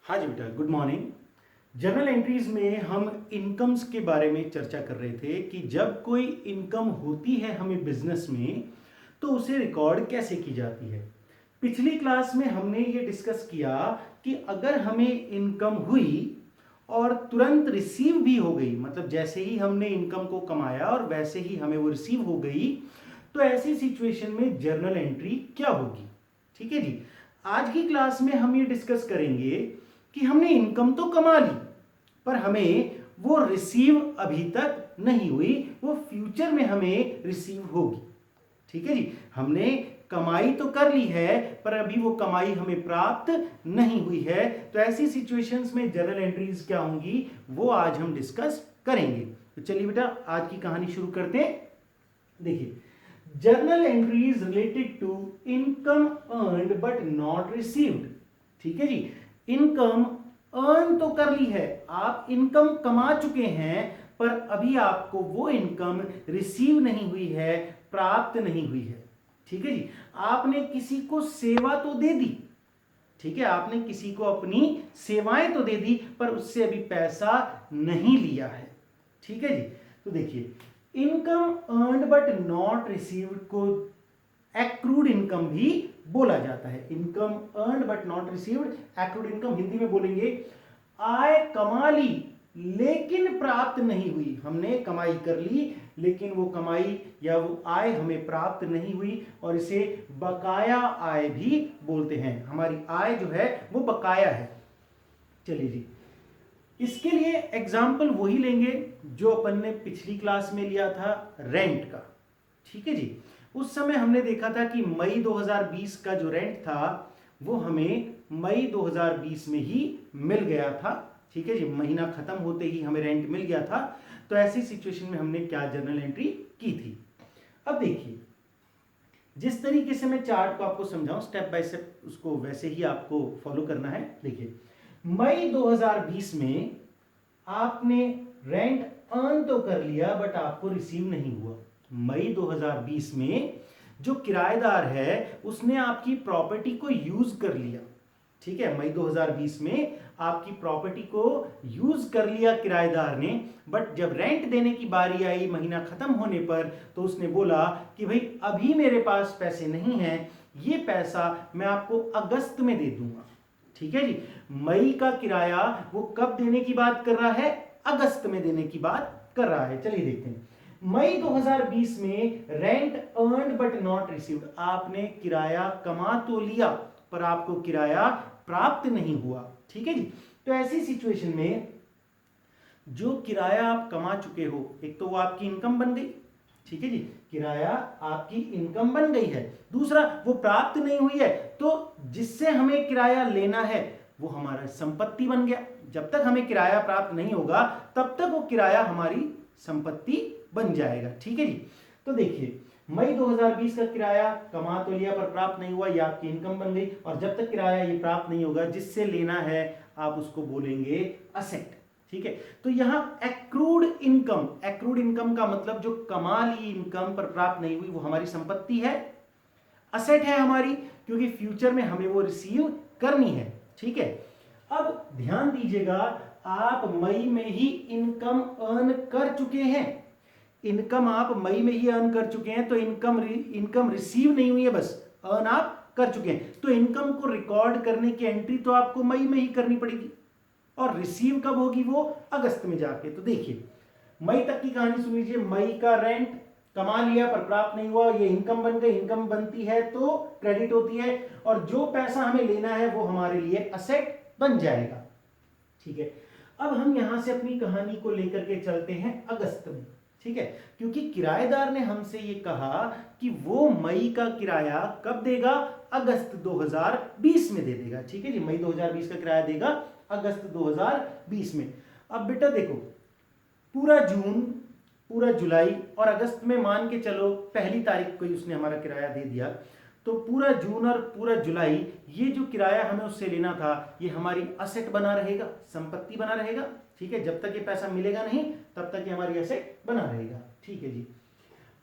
हाँ जी बेटा, good morning. Journal entries में हम इनकम्स के बारे में चर्चा कर रहे थे कि जब कोई इनकम होती है हमें बिजनेस में तो उसे रिकॉर्ड कैसे की जाती है। पिछली क्लास में हमने ये डिस्कस किया कि अगर हमें इनकम हुई और तुरंत रिसीव भी हो गई, मतलब जैसे ही हमने इनकम को कमाया और वैसे ही हमें वो रिसीव हो गई, तो ऐसी सिचुएशन में जर्नल एंट्री क्या होगी। ठीक है जी। आज की क्लास में हम ये डिस्कस करेंगे कि हमने इनकम तो कमा ली पर हमें वो रिसीव अभी तक नहीं हुई, वो फ्यूचर में हमें रिसीव होगी। ठीक है जी। हमने कमाई तो कर ली है पर अभी वो कमाई हमें प्राप्त नहीं हुई है, तो ऐसी सिचुएशंस में जर्नल एंट्रीज क्या होंगी वो आज हम डिस्कस करेंगे। तो चलिए बेटा, आज की कहानी शुरू करते हैं। देखिए, journal entries related to income earned but not received. ठीक है जी। इनकम अर्न तो कर ली है, आप इनकम कमा चुके हैं पर अभी आपको वो इनकम रिसीव नहीं हुई है, प्राप्त नहीं हुई है। ठीक है जी। आपने किसी को सेवा तो दे दी, ठीक है, आपने किसी को अपनी सेवाएं तो दे दी पर उससे अभी पैसा नहीं लिया है। ठीक है जी। तो देखिए, income earned but not received को एक्रूड इनकम भी बोला जाता है। Income earned but not received, accrued income Hindi में बोलेंगे आय कमा ली लेकिन प्राप्त नहीं हुई। हमने कमाई कर ली लेकिन वो कमाई या वो आय हमें प्राप्त नहीं हुई, और इसे बकाया आय भी बोलते हैं। हमारी आय जो है वो बकाया है। चलिए जी, इसके लिए एग्जाम्पल वही लेंगे जो अपन ने पिछली क्लास में लिया था, रेंट का। ठीक है जी। उस समय हमने देखा था कि मई 2020 का जो रेंट था वो हमें मई 2020 में ही मिल गया था। ठीक है जी, महीना खत्म होते ही हमें रेंट मिल गया था। तो ऐसी सिचुएशन में हमने क्या जर्नल एंट्री की थी। अब देखिए, जिस तरीके से मैं चार्ट को आपको समझाऊं स्टेप बाय स्टेप, उसको वैसे ही आपको फॉलो करना है। देखिए, मई 2020 में आपने रेंट अर्न तो कर लिया बट आपको रिसीव नहीं हुआ। मई 2020 में जो किराएदार है उसने आपकी प्रॉपर्टी को यूज कर लिया। ठीक है, मई 2020 में आपकी प्रॉपर्टी को यूज कर लिया किराएदार ने, बट जब रेंट देने की बारी आई महीना खत्म होने पर तो उसने बोला कि भाई अभी मेरे पास पैसे नहीं हैं, ये पैसा मैं आपको अगस्त में दे दूंगा। ठीक है जी। मई का किराया वो कब देने की बात कर रहा है? अगस्त में देने की बात कर रहा है। चलिए देखते हैं। मई 2020 में rent earned but not received, आपने किराया कमा तो लिया पर आपको किराया प्राप्त नहीं हुआ। ठीक है जी। तो ऐसी सिचुएशन में जो किराया आप कमा चुके हो, एक तो वो आपकी इनकम बन गई। ठीक है जी, किराया आपकी इनकम बन गई है। दूसरा, वो प्राप्त नहीं हुई है तो जिससे हमें किराया लेना है वो हमारा संपत्ति बन गया। जब तक हमें किराया प्राप्त नहीं होगा तब तक वो किराया हमारी संपत्ति बन जाएगा। ठीक है जी। तो देखिए, मई 2020 का किराया कमा तो लिया पर प्राप्त नहीं हुआ, ये आपकी इनकम बन गई। और जब तक किराया ये प्राप्त नहीं होगा, जिससे लेना है आप उसको बोलेंगे असेट। ठीक है। तो यहां एक्रूड इनकम, एक्रूड इनकम का मतलब जो कमा ली इनकम पर प्राप्त नहीं हुई वो हमारी संपत्ति है, असेट है हमारी, क्योंकि फ्यूचर में हमें वो रिसीव करनी है। ठीक है। अब ध्यान दीजिएगा, आप मई में ही इनकम अर्न कर चुके हैं। इनकम आप मई में ही अर्न कर चुके हैं, तो इनकम रिसीव नहीं हुई है, बस अर्न आप कर चुके हैं। तो इनकम को रिकॉर्ड करने की एंट्री तो आपको मई में ही करनी पड़ेगी, और रिसीव कब होगी? वो अगस्त में जाके। तो देखिए, मई तक की कहानी सुन लीजिए। मई का रेंट कमा लिया पर प्राप्त नहीं हुआ, ये इनकम बन गई। इनकम बनती है तो क्रेडिट होती है, और जो पैसा हमें लेना है वो हमारे लिए असेट बन जाएगा। ठीक है। अब हम यहां से अपनी कहानी को लेकर के चलते हैं अगस्त में। ठीक है, क्योंकि किराएदार ने हमसे ये कहा कि वो मई का किराया कब देगा? अगस्त 2020 में दे देगा। ठीक है जी, मई 2020 का किराया देगा अगस्त 2020 में। अब बेटा देखो, पूरा जून, पूरा जुलाई और अगस्त में मान के चलो पहली तारीख को ही उसने हमारा किराया दे दिया, तो पूरा जून और पूरा जुलाई ये जो किराया हमें उससे लेना था ये हमारी असेट बना रहेगा, संपत्ति बना रहेगा। ठीक है, जब तक ये पैसा मिलेगा नहीं तब तक ये हमारी असेट बना रहेगा। ठीक है जी।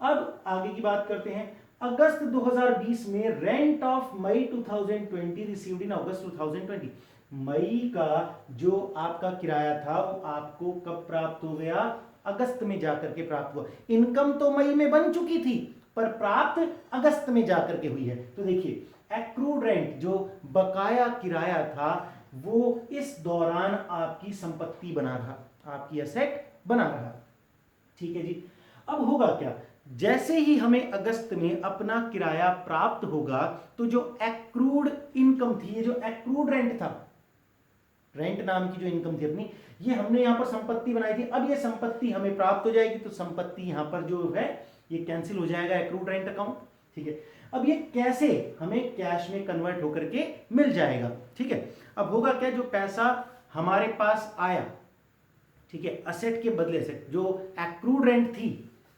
अब आगे की बात करते हैं। अगस्त 2020 में rent of May 2020 received in August 2020, मई का जो आपका किराया था वो आपको कब प्राप्त हो गया? अगस्त में जाकर के प्राप्त हुआ। इनकम तो मई में बन चुकी थी पर प्राप्त अगस्त में जाकर के हुई है। तो देखिए एक्रूड रेंट जो बकाया किराया था वो इस दौरान आपकी संपत्ति बना रहा, आपकी एसेट बना रहा। ठीक है जी। अब होगा क्या, जैसे ही हमें अगस्त में अपना किराया प्राप्त होगा तो जो एक्रूड इनकम थी, ये जो एक्रूड रेंट था, रेंट नाम की जो इनकम थी अपनी, ये हमने यहां पर संपत्ति बनाई थी। अब ये संपत्ति हमें प्राप्त हो जाएगी तो संपत्ति यहां पर जो है ये कैंसिल हो जाएगा एक्रूड रेंट अकाउंट। ठीक है। अब ये कैसे हमें कैश में कन्वर्ट होकर के मिल जाएगा? ठीक है। अब होगा क्या, जो पैसा हमारे पास आया, ठीक है, असेट के बदले से जो एक्रूड रेंट थी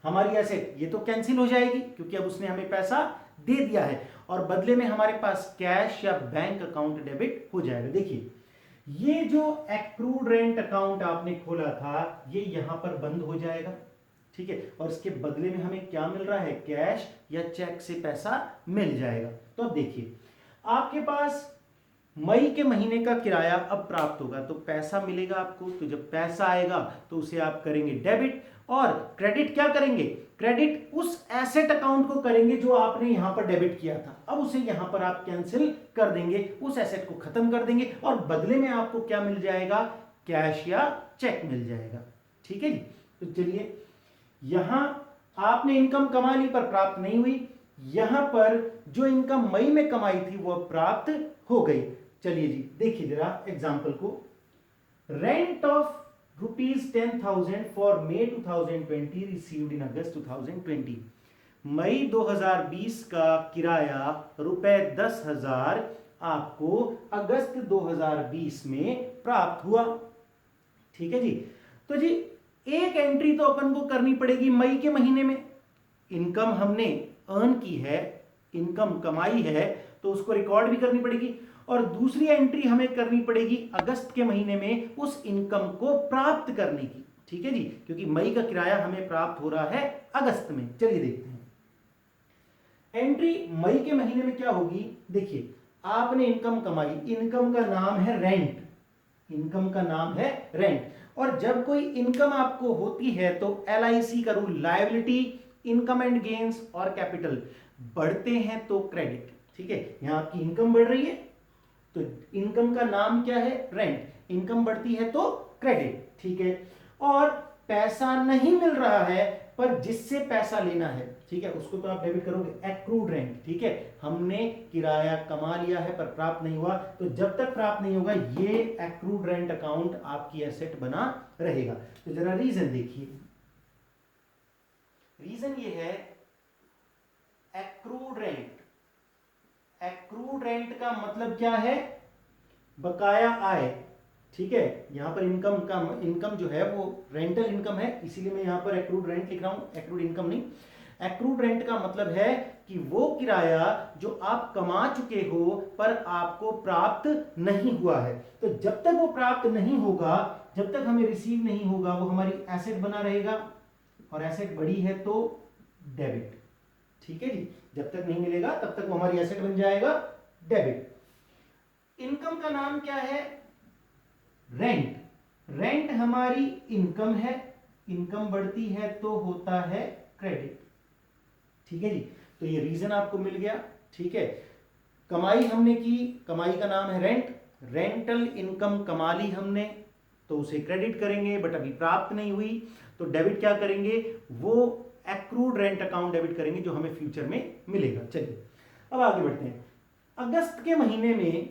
हमारी एसेट, ये तो कैंसिल हो जाएगी क्योंकि अब उसने हमें पैसा दे दिया है और बदले में हमारे पास कैश या बैंक अकाउंट डेबिट हो जाएगा। देखिए ये जो एक्रूड रेंट अकाउंट आपने खोला था ये यहां पर बंद हो जाएगा। ठीक है। और इसके बदले में हमें क्या मिल रहा है? कैश या चेक से पैसा मिल जाएगा। तो अब देखिए आपके पास मई के महीने का किराया अब प्राप्त होगा तो पैसा मिलेगा आपको। तो जब पैसा आएगा तो उसे आप करेंगे डेबिट, और क्रेडिट क्या करेंगे? क्रेडिट उस एसेट अकाउंट को करेंगे जो आपने यहां पर डेबिट किया था। अब उसे यहां पर आप कैंसिल कर देंगे, उस एसेट को खत्म कर देंगे और बदले में आपको क्या मिल जाएगा? कैश या चेक मिल जाएगा। ठीक है जी। तो चलिए यहां आपने इनकम कमा ली पर प्राप्त नहीं हुई, यहां पर जो इनकम मई में कमाई थी वो प्राप्त हो गई। चलिए जी देखिए जरा एग्जांपल को। Rent of ₹10,000 for May 2020 received in August 2020। मई 2020 का किराया ₹10,000 आपको अगस्त 2020 में प्राप्त हुआ। ठीक है जी। तो जी एक एंट्री तो अपन को करनी पड़ेगी मई के महीने में, इनकम हमने अर्न की है, इनकम कमाई है तो उसको रिकॉर्ड भी करनी पड़ेगी, और दूसरी एंट्री हमें करनी पड़ेगी अगस्त के महीने में उस इनकम को प्राप्त करने की। ठीक है जी, क्योंकि मई का किराया हमें प्राप्त हो रहा है अगस्त में। चलिए देखते हैं एंट्री मई के महीने में क्या होगी। देखिए आपने इनकम कमाई, इनकम का नाम है रेंट, इनकम का नाम है रेंट। और जब कोई इनकम आपको होती है तो LIC का rule, liability income and gains और कैपिटल बढ़ते हैं तो क्रेडिट। ठीक है, यहां आपकी इनकम बढ़ रही है तो इनकम का नाम क्या है? रेंट। इनकम बढ़ती है तो क्रेडिट। ठीक है। और पैसा नहीं मिल रहा है पर जिससे पैसा लेना है, ठीक है, उसको तो आप डेबिट करोगे, एक्रूड रेंट। ठीक है, हमने किराया कमा लिया है पर प्राप्त नहीं हुआ, तो जब तक प्राप्त नहीं होगा ये एक्रूड रेंट अकाउंट आपकी एसेट बना रहेगा। तो जरा रीजन देखिए, रीजन ये है एक्रूड रेंट। एक्रूड रेंट का मतलब क्या है? बकाया आय। ठीक है, यहां पर इनकम जो है वो रेंटल इनकम है, इसीलिए मैं यहां पर एक्रूड रेंट लिख रहा हूं, एक्रूड इनकम नहीं। एक्रूड रेंट का मतलब है कि वो किराया जो आप कमा चुके हो पर आपको प्राप्त नहीं हुआ है, तो जब तक वो प्राप्त नहीं होगा, जब तक हमें रिसीव नहीं होगा, वो हमारी एसेट बना रहेगा, और एसेट बढ़ी है तो डेबिट। ठीक है जी, जब तक नहीं मिलेगा तब तक वो हमारी एसेट बन जाएगा डेबिट। इनकम का नाम क्या है? रेंट। रेंट हमारी इनकम है, इनकम बढ़ती है तो होता है क्रेडिट। ठीक है जी, तो ये रीजन आपको मिल गया। ठीक है, कमाई हमने की, कमाई का नाम है रेंट, रेंटल इनकम कमा ली हमने तो उसे क्रेडिट करेंगे, बट अभी प्राप्त नहीं हुई तो डेबिट क्या करेंगे? वो एक्रूड रेंट अकाउंट डेबिट करेंगे जो हमें फ्यूचर में मिलेगा। चलिए अब आगे बढ़ते हैं। अगस्त के महीने में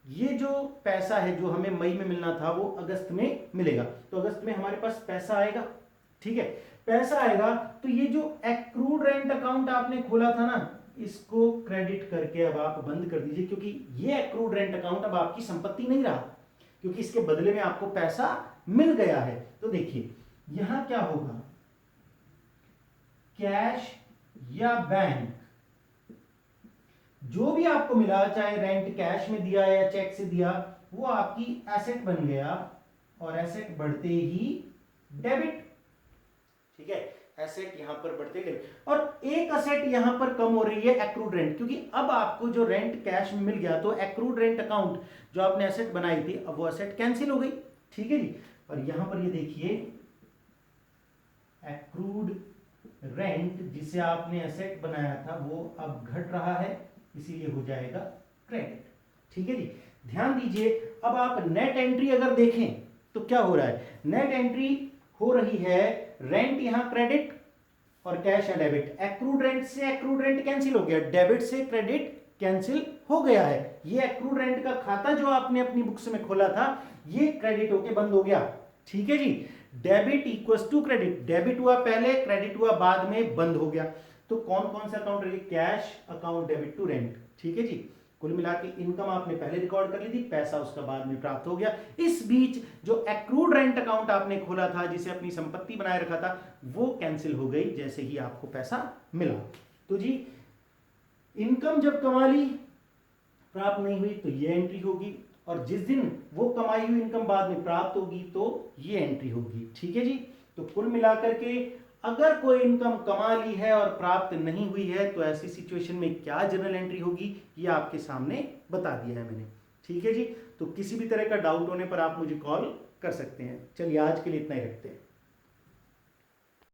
ये जो पैसा है जो हमें मई में मिलना था वो अगस्त में मिलेगा, तो अगस्त में हमारे पास पैसा आएगा। ठीक है, पैसा आएगा तो ये जो एक्रूड रेंट अकाउंट आपने खोला था ना, इसको क्रेडिट करके अब आप बंद कर दीजिए, क्योंकि ये एक्रूड रेंट अकाउंट अब आपकी संपत्ति नहीं रहा, क्योंकि इसके बदले में आपको पैसा मिल गया है। तो देखिए यहां क्या होगा, कैश या बैंक, जो भी आपको मिला, चाहे रेंट कैश में दिया या चेक से दिया, वो आपकी एसेट बन गया, और एसेट बढ़ते ही डेबिट। ठीक है, एसेट यहाँ पर बढ़ते गए और एक एसेट यहाँ पर कम हो रही है एक्रूड रेंट, क्योंकि अब आपको जो रेंट कैश में मिल गया तो एक्रूड रेंट अकाउंट जो आपने एसेट बनाई थी अब वो एसेट कैंसिल हो गई। ठीक है जी। और यहाँ पर ये देखिए एक्रूड रेंट जिसे आपने एसेट बनाया था वो अब घट रहा है, इसीलिए हो जाएगा क्रेडिट। ठीक है जी। ध्यान दीजिए अब आप नेट एंट्री अगर देखें तो क्या हो रहा है, नेट एंट्री हो रही है रेंट यहां क्रेडिट और कैश है डेबिट। एक्रूड रेंट से एक्रूड रेंट कैंसिल हो गया, डेबिट से क्रेडिट कैंसिल हो गया है। ये एक्रूड रेंट का खाता जो आपने अपनी बुक्स में खोला था ये क्रेडिट होके बंद हो गया। ठीक है जी। Debit equals to credit, debit हुआ पहले क्रेडिट हुआ बाद में, बंद हो गया। तो कौन कौन सा अकाउंट रही, cash account debit to rent. ठीक है जी। कुल मिला के इनकम आपने पहले रिकॉर्ड कर ली थी, पैसा उसका बाद में प्राप्त हो गया। इस बीच जो एक्रूड रेंट अकाउंट आपने खोला था जिसे अपनी संपत्ति बनाए रखा था वो कैंसिल हो गई जैसे ही आपको पैसा मिला। तो जी इनकम जब कमा ली प्राप्त नहीं हुई तो ये एंट्री होगी, और जिस दिन वो कमाई हुई इनकम बाद में प्राप्त होगी तो ये एंट्री होगी। ठीक है जी। तो कुल मिलाकर के अगर कोई इनकम कमा ली है और प्राप्त नहीं हुई है तो ऐसी सिचुएशन में क्या जर्नल एंट्री होगी ये आपके सामने बता दिया है मैंने। ठीक है जी। तो किसी भी तरह का डाउट होने पर आप मुझे कॉल कर सकते हैं। चलिए आज के लिए इतना ही रखते हैं।